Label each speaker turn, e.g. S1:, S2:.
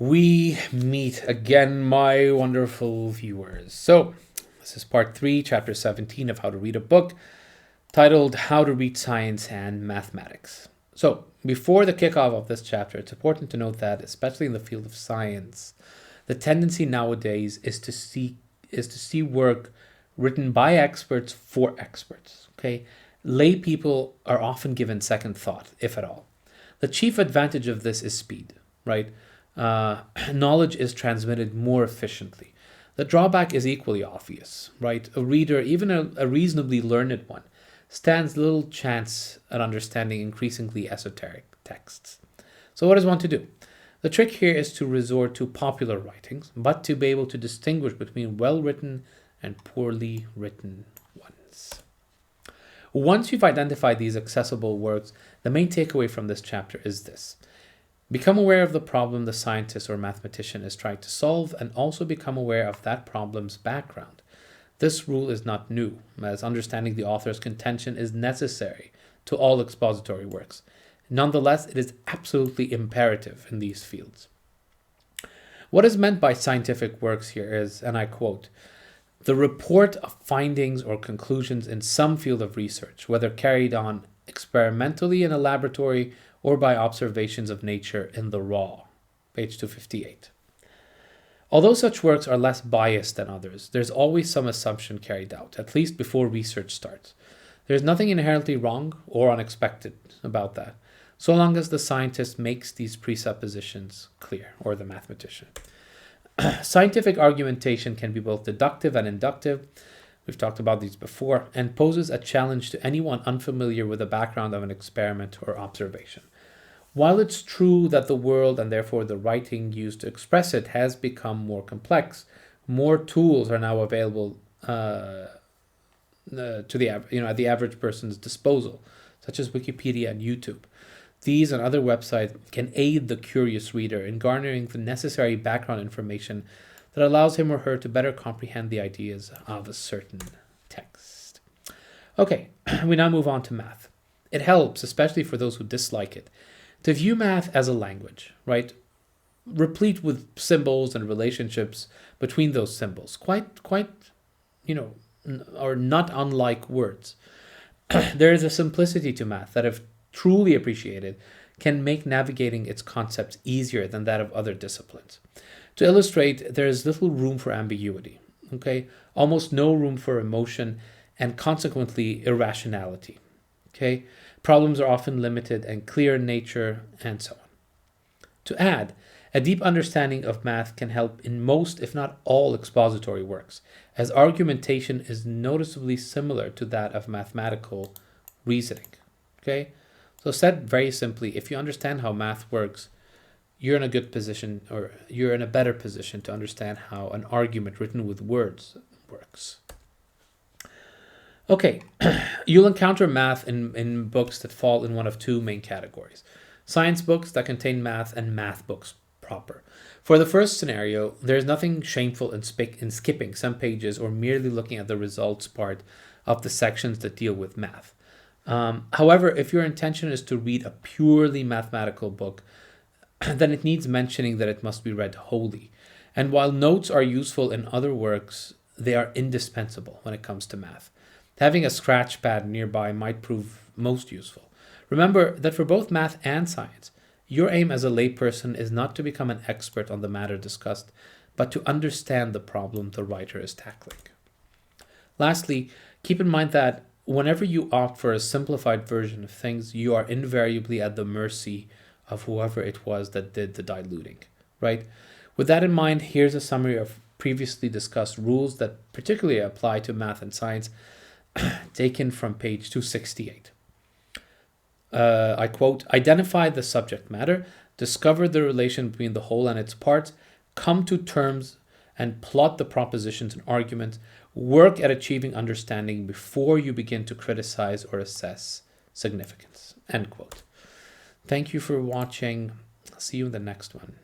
S1: We meet again, my wonderful viewers. So, this is part 3, chapter 17 of How to Read a Book, titled How to Read Science and Mathematics. So, before the kickoff of this chapter, it's important to note that, especially in the field of science, the tendency nowadays is to see work written by experts for experts. Okay, lay people are often given second thought, if at all. The chief advantage of this is speed, right? Knowledge is transmitted more efficiently. The drawback is equally obvious, right? A reader, even a reasonably learned one, stands little chance at understanding increasingly esoteric texts. So what does one to do? The trick here is to resort to popular writings, but to be able to distinguish between well-written and poorly written ones. Once you've identified these accessible works, the main takeaway from this chapter is this. Become aware of the problem the scientist or mathematician is trying to solve, and also become aware of that problem's background. This rule is not new, as understanding the author's contention is necessary to all expository works. Nonetheless, it is absolutely imperative in these fields. What is meant by scientific works here is, and I quote, the report of findings or conclusions in some field of research, whether carried on experimentally in a laboratory or by observations of nature in the raw. Page 258. Although such works are less biased than others, there's always some assumption carried out, at least before research starts. There's nothing inherently wrong or unexpected about that, so long as the scientist makes these presuppositions clear, or the mathematician. Scientific argumentation can be both deductive and inductive. We've talked about these before, and poses a challenge to anyone unfamiliar with the background of an experiment or observation. While it's true that the world, and therefore the writing used to express it, has become more complex, more tools are now available to at the average person's disposal, such as Wikipedia and YouTube. These and other websites can aid the curious reader in garnering the necessary background information that allows him or her to better comprehend the ideas of a certain text. Okay, we now move on to math. It helps, especially for those who dislike it, to view math as a language, right? Replete with symbols and relationships between those symbols, quite, or not unlike words. There is a simplicity to math that, if truly appreciated, can make navigating its concepts easier than that of other disciplines. To illustrate, there is little room for ambiguity, okay? Almost no room for emotion and consequently irrationality, okay? Problems are often limited and clear in nature, and so on. To add, a deep understanding of math can help in most, if not all, expository works, as argumentation is noticeably similar to that of mathematical reasoning, okay? So said very simply, if you understand how math works, you're in a good position, or you're in a better position to understand how an argument written with words works. Okay, you'll encounter math in books that fall in one of two main categories. Science books that contain math, and math books proper. For the first scenario, there's nothing shameful in skipping some pages or merely looking at the results part of the sections that deal with math. However, if your intention is to read a purely mathematical book, then it needs mentioning that it must be read wholly. And while notes are useful in other works, they are indispensable when it comes to math. Having a scratch pad nearby might prove most useful. Remember that for both math and science, your aim as a layperson is not to become an expert on the matter discussed, but to understand the problem the writer is tackling. Lastly, keep in mind that whenever you opt for a simplified version of things, you are invariably at the mercy of whoever it was that did the diluting, right? With that in mind, here's a summary of previously discussed rules that particularly apply to math and science, taken from page 268. I quote, identify the subject matter, discover the relation between the whole and its parts, come to terms and plot the propositions and arguments, work at achieving understanding before you begin to criticize or assess significance. End quote. Thank you for watching. I'll see you in the next one.